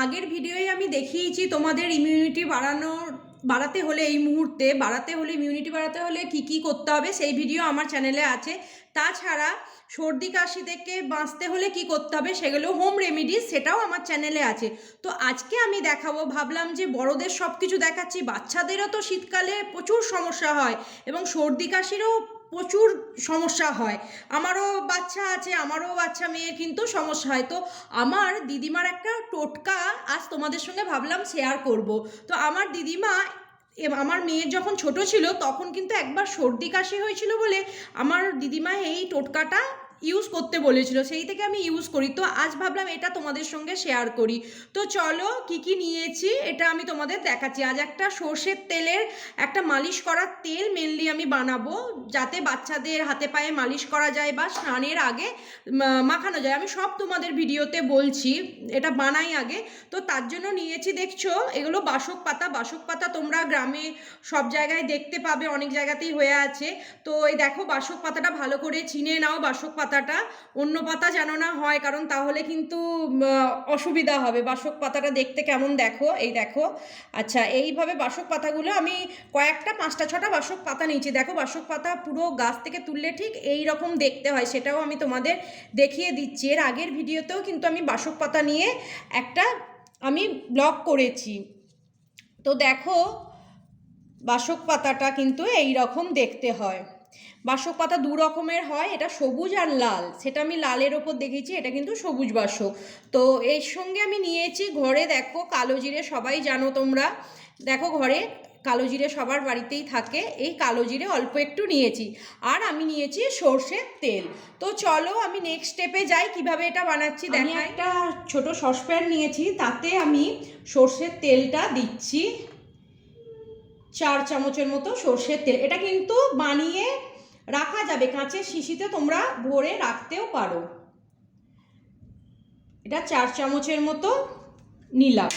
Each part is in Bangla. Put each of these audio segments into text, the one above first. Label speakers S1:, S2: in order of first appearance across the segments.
S1: আগের ভিডিওয়ে আমি দেখিয়েছি তোমাদের ইমিউনিটি বাড়াতে হলে ইমিউনিটি বাড়াতে হলে কি করতে হবে, সেই ভিডিও আমার চ্যানেলে আছে। তাছাড়া সর্দি কাশি থেকে বাঁচতে হলে কি করতে হবে সেগুলো হোম রেমিডিস, সেটাও আমার চ্যানেলে আছে। তো আজকে আমি দেখাবো, ভাবলাম যে বড়দের সব কিছু দেখাচ্ছি, বাচ্চাদেরও তো শীতকালে প্রচুর সমস্যা হয় এবং সর্দি কাশিরও প্রচুর সমস্যা হয়। আমারও বাচ্চা আছে, আমারও বাচ্চা মেয়ের কিন্তু সমস্যা হয়। তো আমার দিদিমার একটা টোটকা আজ তোমাদের সঙ্গে ভাবলাম শেয়ার করব। তো আমার দিদিমা, আমার মেয়ের যখন ছোট ছিল তখন কিন্তু একবার সর্দি কাশি হয়েছিল বলে আমার দিদিমা এই টোটকাটা ইউজ করতে বলেছিল, সেই থেকে আমি ইউজ করি। তো আজ ভাবলাম এটা তোমাদের সঙ্গে শেয়ার করি। তো চলো কি নিয়েছি এটা আমি তোমাদের দেখাচ্ছি। আজ একটা সর্ষের তেলের একটা মালিশ করার তেল মেনলি আমি বানাবো, যাতে বাচ্চাদের হাতে পায়ে মালিশ করা যায় বা স্নানের আগে মাখানো যায়। আমি সব তোমাদের ভিডিওতে বলছি, এটা বানাই আগে। তো তার জন্য নিয়েছি, দেখছো এগুলো বাসক পাতা তোমরা গ্রামে সব জায়গায় দেখতে পাবে, অনেক জায়গাতেই হয়ে আছে। তো এই দেখো বাসক পাতাটা ভালো করে চিনে নাও, বাসক পাতাটা অন্য পাতা যেন না হয়, কারণ তাহলে কিন্তু অসুবিধা হবে। বাসক পাতাটা দেখতে কেমন দেখো, এই দেখো। আচ্ছা, এইভাবে বাসক পাতাগুলো আমি কয়েকটা 5টা 6টা বাসক পাতা নিয়েছি। দেখো বাসক পাতা পুরো গাছ থেকে তুললে ঠিক এই রকম দেখতে হয়, সেটাও আমি তোমাদের দেখিয়ে দিচ্ছি। এর আগের ভিডিওতেও কিন্তু আমি বাসক পাতা নিয়ে একটা আমি ব্লগ করেছি। তো দেখো বাসক পাতাটা কিন্তু এই রকম দেখতে হয়। বাসক পাতা দু রকমের হয়, এটা সবুজ আর লাল, সেটা আমি লালের ওপর দেখেছি, এটা কিন্তু সবুজ বাসক। তো এর সঙ্গে আমি নিয়েছি ঘরে, দেখো কালো জিরে, সবাই জানো তোমরা, দেখো ঘরে কালো জিরে সবার বাড়িতেই থাকে, এই কালো জিরে অল্প একটু নিয়েছি। আর আমি নিয়েছি সর্ষের তেল। তো চলো আমি নেক্সট স্টেপে যাই, কিভাবে এটা বানাচ্ছি দেখাই। একটা ছোট সসপ্যান নিয়েছি, তাতে আমি সর্ষের তেলটা দিচ্ছি 4 চামচের মতো সর্ষের তেল। এটা কিন্তু বানিয়ে রাখা যাবে, কাঁচের শিশিতে তোমরা ভরে রাখতেও পারো। এটা 4 চামচের মতো নিলাম,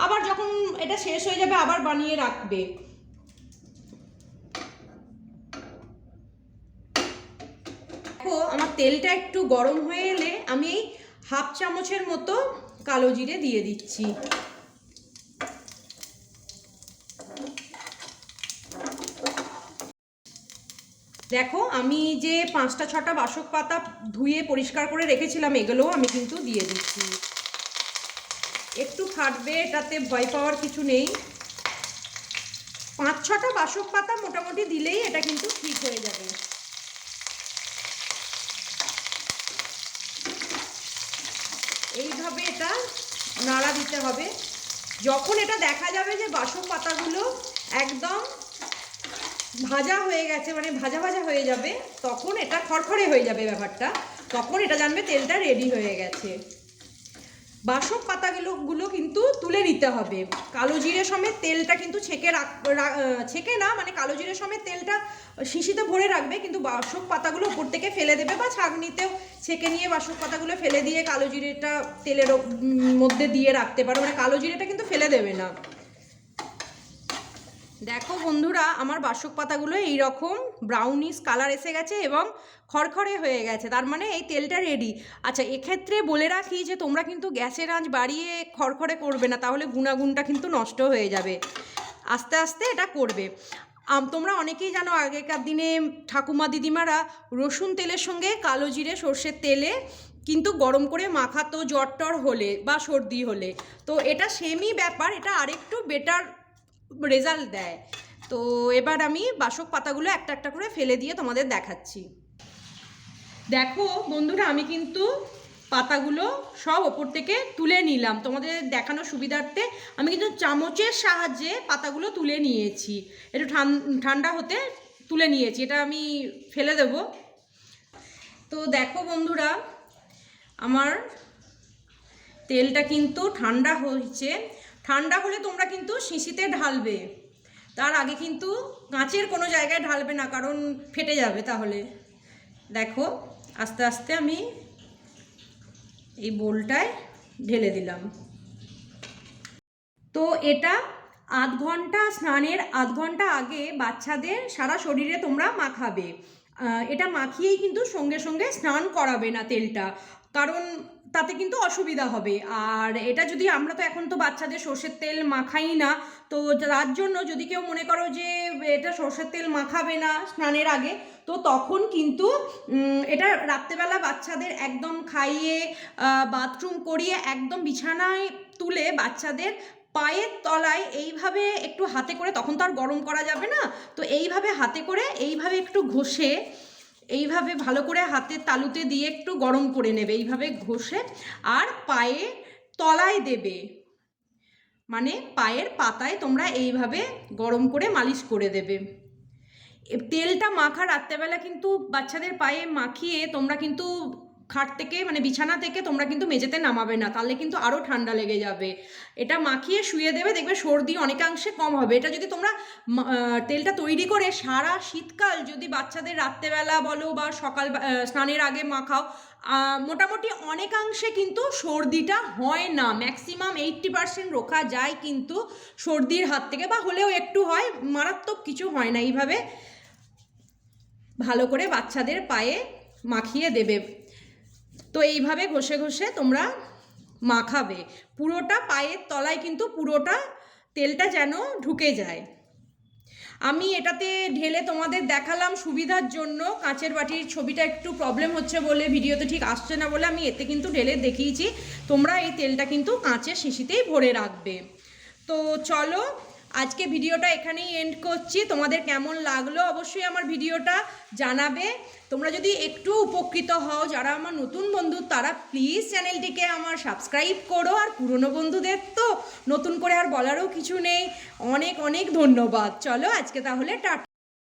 S1: আবার যখন এটা শেষ হয়ে যাবে আবার বানিয়ে রাখবে। দেখো আমার তেলটা একটু গরম হয়ে এলে আমি 1/2 চামচের মতো কালো জিরে দিয়ে দিচ্ছি। দেখো আমি যে 5টা 6টা বাসক পাতা ধুয়ে পরিষ্কার করে রেখেছিলাম, এগুলোও আমি কিন্তু দিয়ে দিচ্ছি। একটু ফাটবে, এটাতে ভয় পাওয়ার কিছু নেই। 5-6টা বাসক পাতা মোটামুটি দিলেই এটা কিন্তু ঠিক হয়ে যাবে। এইভাবে এটা নাড়া দিতে হবে। যখন এটা দেখা যাবে যে বাসক পাতাগুলো একদম ভাজা হয়ে গেছে, মানে ভাজা ভাজা হয়ে যাবে, তখন এটা খড়খড়ে হয়ে যাবে ব্যাপারটা, তখন এটা জানবে তেলটা রেডি হয়ে গেছে। বাসক পাতাগুলো কিন্তু তুলে নিতে হবে। কালো জিরে সমেত তেলটা কিন্তু ছেঁকে না, মানে কালো জিরে সমেত তেলটা শিশিতে ভরে রাখবে, কিন্তু বাসক পাতাগুলো উপর থেকে ফেলে দেবে, বা ছাঁকনিতেও ছেঁকে নিয়ে বাসক পাতাগুলো ফেলে দিয়ে কালো জিরেটা তেলের মধ্যে দিয়ে রাখতে পারো, মানে কালো জিরেটা কিন্তু ফেলে দেবে না। দেখো বন্ধুরা, আমার বাসক পাতাগুলো এইরকম ব্রাউনিশ কালার এসে গেছে এবং খড়খড়ে হয়ে গেছে, তার মানে এই তেলটা রেডি। আচ্ছা, এক্ষেত্রে বলে রাখি যে তোমরা কিন্তু গ্যাসের আঁচ বাড়িয়ে খড়খড়ে করবে না, তাহলে গুণাগুণটা কিন্তু নষ্ট হয়ে যাবে। আস্তে আস্তে এটা করবে। তোমরা অনেকেই জানো, আগেকার দিনে ঠাকুমা দিদিমারা রসুন তেলের সঙ্গে কালো জিরে সর্ষের তেলে কিন্তু গরম করে মাখাতো জ্বর টর হলে বা সর্দি হলে। তো এটা সেমই ব্যাপার, এটা আরেকটু বেটার রেজাল্ট দেয়। তো এবার আমি বাসক পাতাগুলো একটা একটা করে ফেলে দিয়ে তোমাদের দেখাচ্ছি। দেখো বন্ধুরা, আমি কিন্তু পাতাগুলো সব ওপর থেকে তুলে নিলাম তোমাদের দেখানোর সুবিধার্থে। আমি কিন্তু চামচের সাহায্যে পাতাগুলো তুলে নিয়েছি, একটু ঠান্ডা হতে তুলে নিয়েছি, এটা আমি ফেলে দেব। তো দেখো বন্ধুরা, আমার তেলটা কিন্তু ঠান্ডা হয়েছে। ঠান্ডা হলে তোমরা কিন্তু শিশিতে ঢালবে, তার আগে কিন্তু কাঁচের কোনো জায়গায় ঢালবে না, কারণ ফেটে যাবে তাহলে। দেখো আস্তে আস্তে আমি এই বোলটায় ঢেলে দিলাম। তো এটা আধ ঘন্টা, স্নানের আধ ঘন্টা আগে বাচ্চাদের সারা শরীরে তোমরা মাখাবে। এটা মাখিয়েই কিন্তু সঙ্গে সঙ্গে স্নান করাবে না তেলটা। কারণ তাতে কিন্তু অসুবিধা হবে। আর এটা যদি আমরা তো এখন তো বাচ্চাদের সর্ষের তেল মাখাই না, তো তার জন্য যদি কেউ মনে করো যে এটা সর্ষের তেল মাখাবে না স্নানের আগে, তো তখন কিন্তু এটা রাত্রেবেলা বাচ্চাদের একদম খাইয়ে বাথরুম করিয়ে একদম বিছানায় তুলে বাচ্চাদের পায়ের তলায় এইভাবে একটু হাতে করে, তখন তো আর গরম করা যাবে না, তো এইভাবে হাতে করে এইভাবে একটু ঘষে, এইভাবে ভালো করে হাতের তালুতে দিয়ে একটু গরম করে নেবে, এইভাবে ঘষে আর পায়ে তলায় দেবে, মানে পায়ের পাতায় তোমরা এইভাবে গরম করে মালিশ করে দেবে। তেলটা মাখা রাত্রেবেলা কিন্তু বাচ্চাদের পায়ে মাখিয়ে তোমরা কিন্তু খাট থেকে মানে বিছানা থেকে তোমরা কিন্তু মেঝেতে নামাবে না, তাহলে কিন্তু আরও ঠান্ডা লেগে যাবে। এটা মাখিয়ে শুয়ে দেবে, দেখবে সর্দি অনেকাংশে কম হবে। এটা যদি তোমরা তেলটা তৈরি করে সারা শীতকাল যদি বাচ্চাদের রাত্রেবেলা বলো বা সকাল স্নানের আগে মাখাও, মোটামুটি অনেকাংশে কিন্তু সর্দিটা হয় না, ম্যাক্সিমাম 80% রোখা যায় কিন্তু সর্দির হাত থেকে, বা হলেও একটু হয়, মারাত্মক কিছু হয় না। এইভাবে ভালো করে বাচ্চাদের পায়ে মাখিয়ে দেবে। তো এইভাবে ঘষে ঘষে তোমরা মাখাবে, পুরোটা পায়ের তলায় কিন্তু পুরোটা তেলটা যেন ঢুকে যায়। আমি এটাতে ঢেলে তোমাদের দেখালাম সুবিধার জন্য, কাঁচের বাটির ছবিটা একটু প্রবলেম হচ্ছে বলে ভিডিওতে ঠিক আসছে না বলে আমি এতে কিন্তু ঢেলে দেখিয়েছি। তোমরা এই তেলটা কিন্তু কাঁচের শিশিতেই ভরে রাখবে। তো চলো আজকে ভিডিওটা এখানেই এন্ড করছি। তোমাদের কেমন লাগলো অবশ্যই আমার ভিডিওটা জানাবে। তোমরা যদি একটু উপকৃত হও, যারা আমার নতুন বন্ধু তারা প্লিজ চ্যানেলটিকে আমার সাবস্ক্রাইব করো, আর পুরনো বন্ধুদের তো নতুন করে আর বলারও কিছু নেই, অনেক অনেক ধন্যবাদ। চলো আজকে তাহলে টাটা।